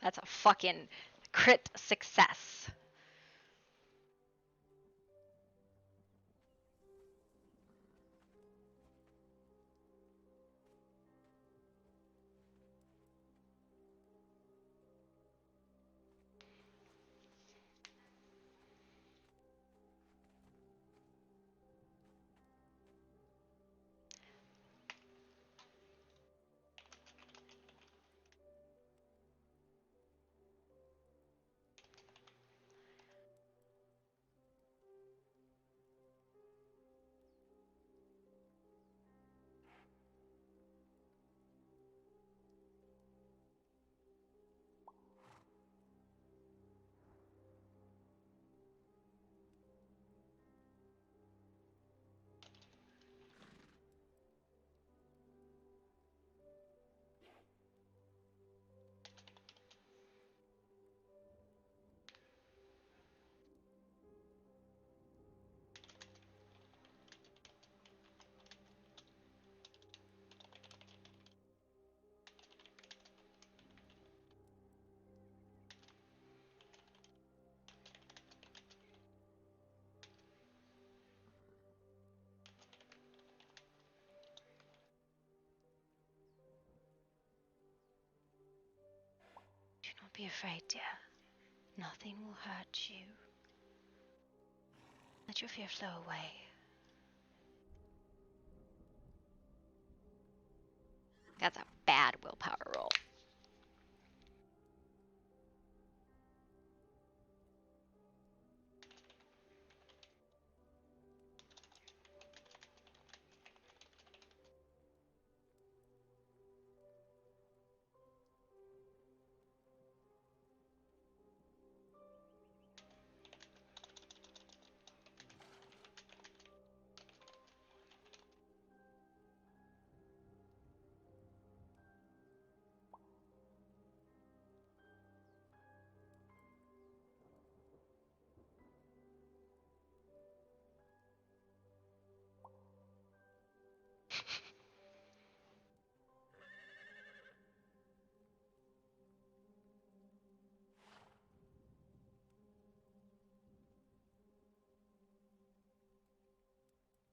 That's a fucking crit success. be afraid, dear. Nothing will hurt you. Let your fear flow away. That's a bad willpower roll.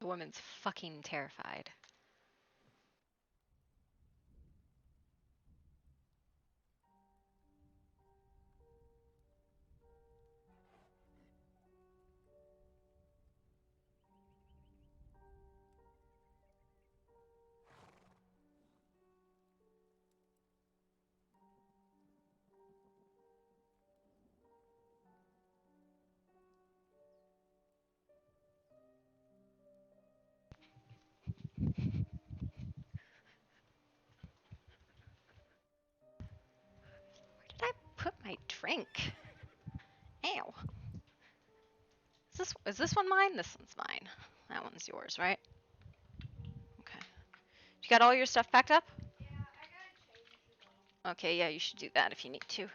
The woman's fucking terrified. Where did I put my drink? Ow. Is this one mine? This one's mine. That one's yours, right? Okay. You got all your stuff packed up? Yeah, I gotta change it all. Okay, yeah, you should do that if you need to. As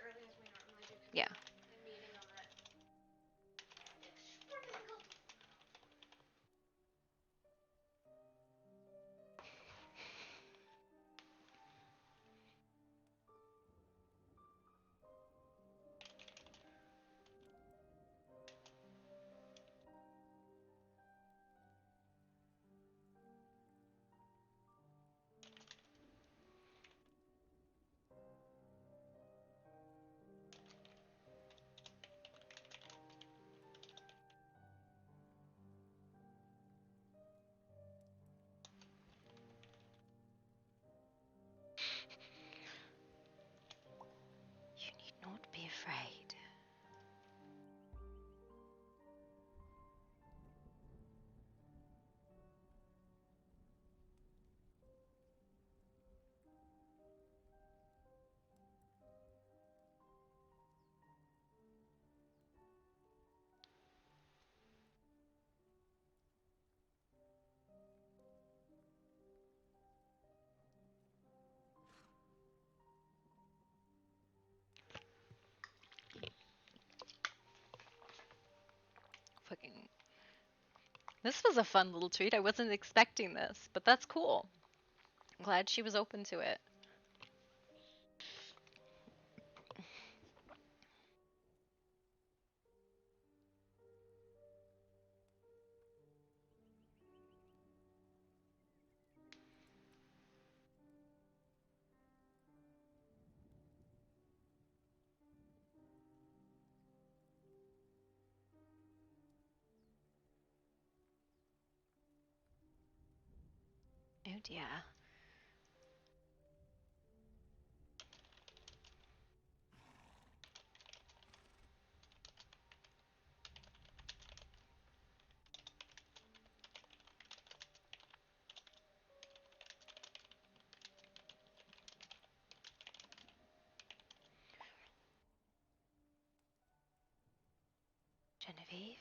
early as we normally do. Yeah. The meeting on that. You need not be afraid. Fucking. This was a fun little treat. I wasn't expecting this, but that's cool. I'm glad she was open to it. Oh dear. Genevieve?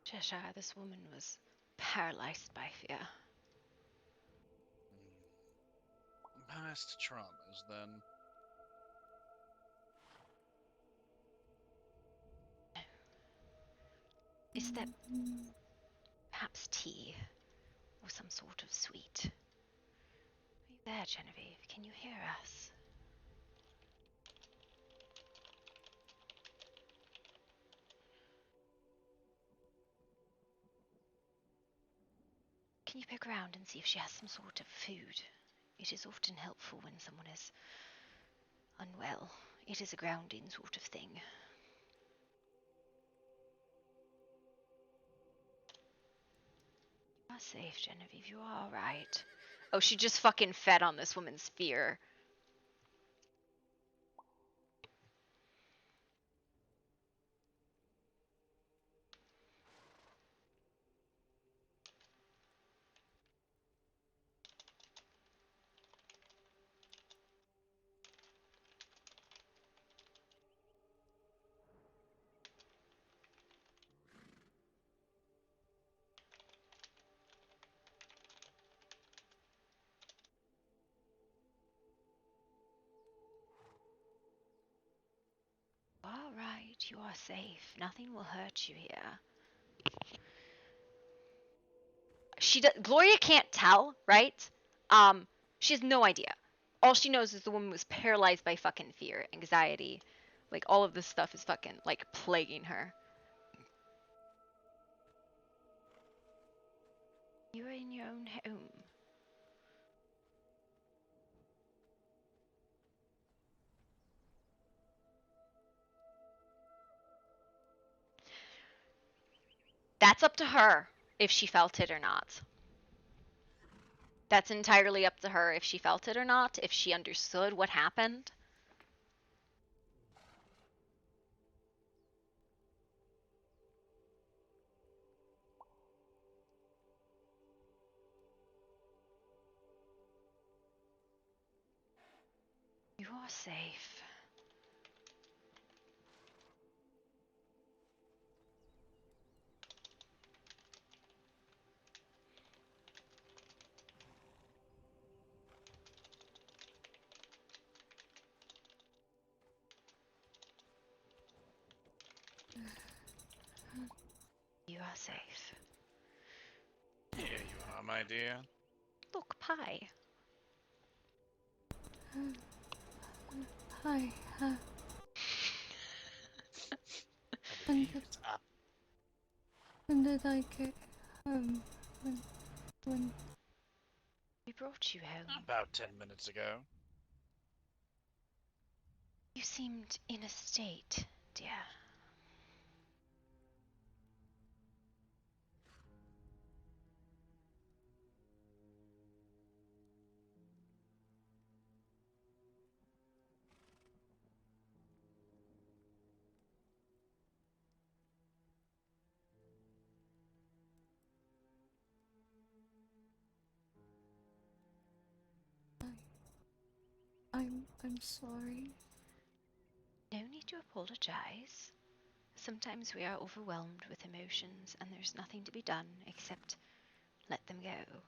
Cheshire, this woman was paralyzed by fear. Past traumas, then. Is there perhaps tea or some sort of sweet? Are you there, Genevieve? Can you hear us? Can you poke around and see if she has some sort of food? It is often helpful when someone is unwell. It is a grounding sort of thing. You are safe, Genevieve. You are alright. Oh, she just fucking fed on this woman's fear. Alright, you are safe. Nothing will hurt you here. Gloria can't tell, right? She has no idea. All she knows is the woman was paralyzed by fucking fear, anxiety. Like, all of this stuff is fucking, like, plaguing her. You are in your own home. That's up to her, if she felt it or not. That's entirely up to her if she felt it or not, if she understood what happened. You are safe. You are safe. Here you are, my dear. Look, pie. Hi. I believe it's up. When did I get home? When? We brought you home. About 10 minutes ago. You seemed in a state, dear. I'm sorry. No need to apologize. Sometimes we are overwhelmed with emotions and there's nothing to be done except let them go.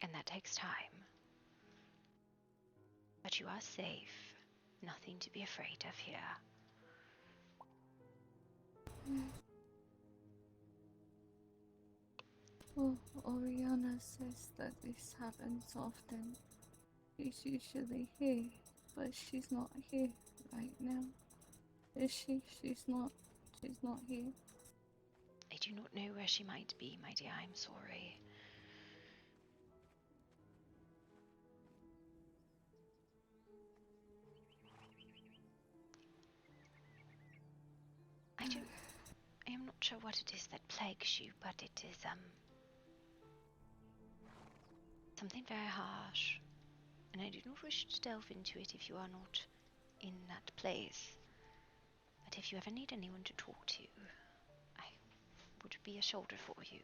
And that takes time. But you are safe. Nothing to be afraid of here. Well, Oriana says that this happens often. She's usually here, but she's not here right now. Is she? She's not here. I do not know where she might be, my dear. I'm sorry. I am not sure what it is that plagues you, but it is, something very harsh. And I do not wish to delve into it if you are not in that place. But if you ever need anyone to talk to, I would be a shoulder for you.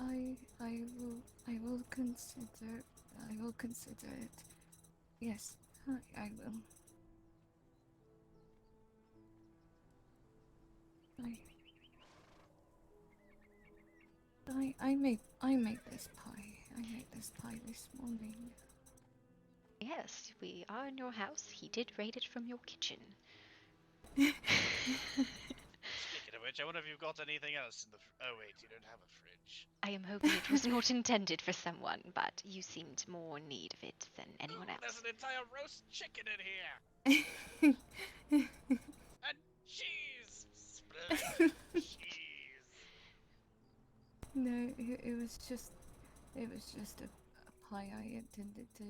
I will consider it. Yes, I will. I made this pie. I made this pie this morning. Yes, we are in your house. He did raid it from your kitchen. Speaking of which, I wonder if you've got anything else in the. Oh wait, you don't have a fridge. I am hoping it was not intended for someone, but you seemed more in need of it than anyone else. There's an entire roast chicken in here. And cheese, splendid cheese. No, it was just a pie I intended to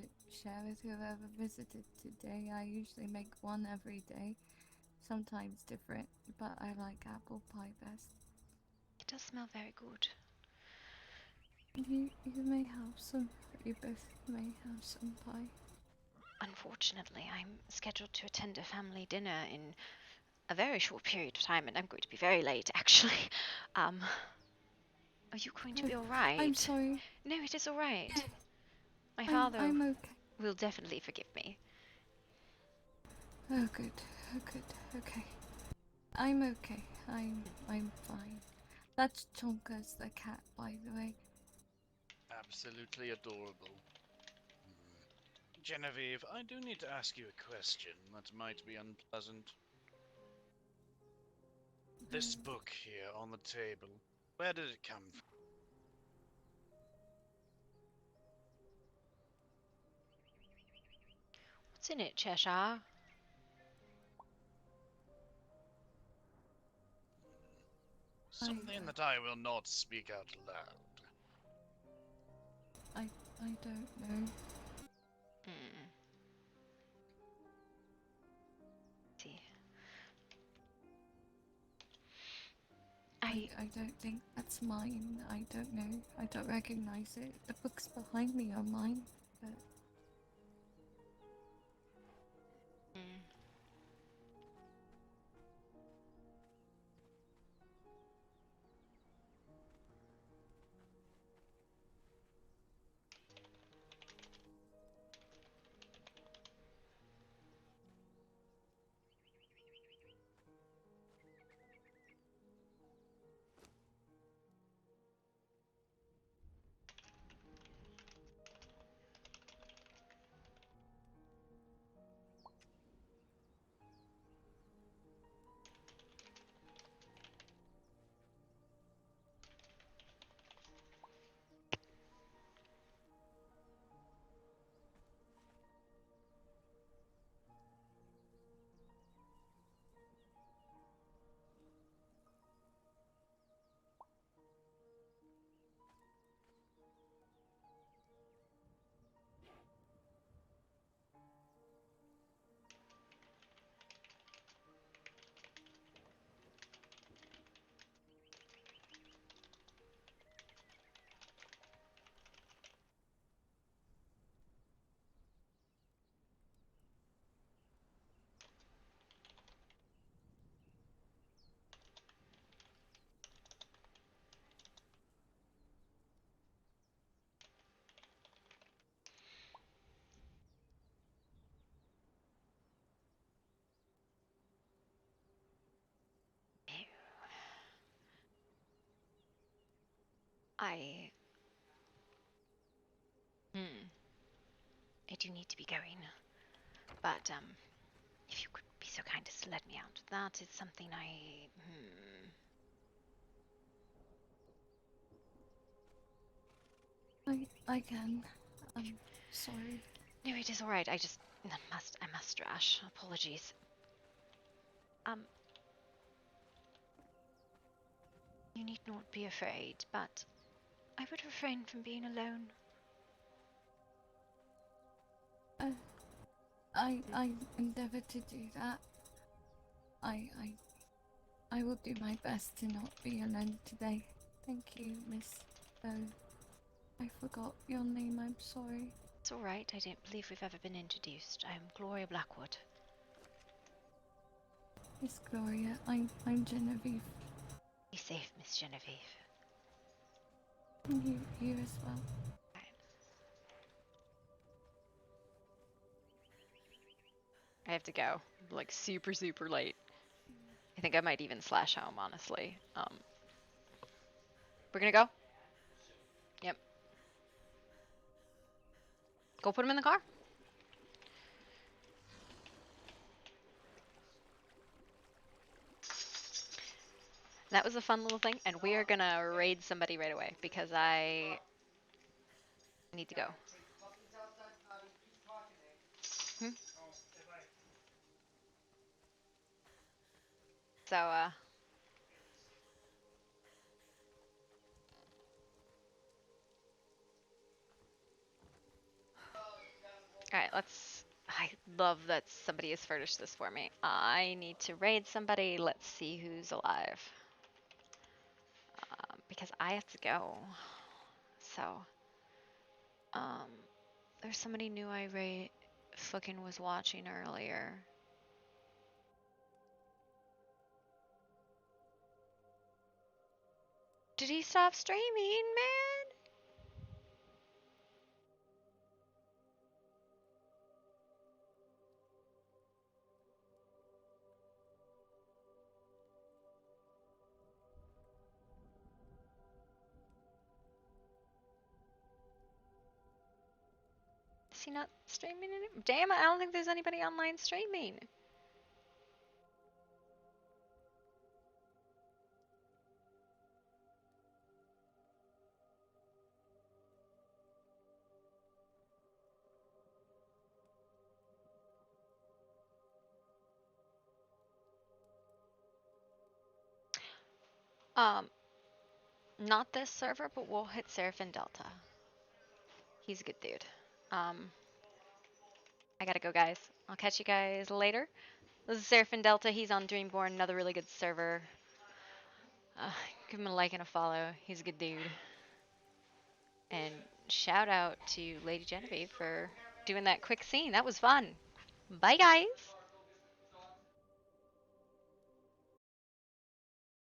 share with whoever visited today. I usually make one every day, sometimes different, but I like apple pie best. It does smell very good. You may have some. You both may have some pie. Unfortunately, I'm scheduled to attend a family dinner in a very short period of time, and I'm going to be very late, actually. Are you going to be alright? I'm sorry. No, it is alright. My father I'm okay. will definitely forgive me. Oh, good. Oh, good. Okay. I'm okay. I'm fine. That's Chonka's the cat, by the way. Absolutely adorable. Genevieve, I do need to ask you a question that might be unpleasant. This book here on the table, where did it come from? What's in it, Cheshire? Something that I will not speak out loud. I don't know. See. I don't think that's mine. I don't know. I don't recognize it. The books behind me are mine, but... I do need to be going. But, if you could be so kind as to let me out. That is something I can. I'm sorry. No, it is alright. I must rush. Apologies. You need not be afraid, but I would refrain from being alone. I endeavor to do that. I will do my best to not be alone today. Thank you, Miss I forgot your name, I'm sorry. It's alright, I don't believe we've ever been introduced. I am Gloria Blackwood. Miss Gloria, I'm Genevieve. Be safe, Miss Genevieve. You as well. I have to go. Like super, super late. I think I might even slash home, honestly. We're gonna go? Yep. Go put him in the car. That was a fun little thing, and we are gonna raid somebody right away because I need to go. Hmm? So, alright, let's... I love that somebody has furnished this for me. I need to raid somebody. Let's see who's alive. Because I have to go. So, um, there's somebody new I fucking was watching earlier. Did he stop streaming, man? Is he not streaming anymore? Damn it, I don't think there's anybody online streaming. Um, Not this server, but we'll hit Seraphin Delta. He's a good dude. I gotta go, guys. I'll catch you guys later. This is Seraphin Delta. He's on Dreamborn, another really good server. Give him a like and a follow. He's a good dude. And shout out to Lady Genevieve for doing that quick scene. That was fun. Bye, guys.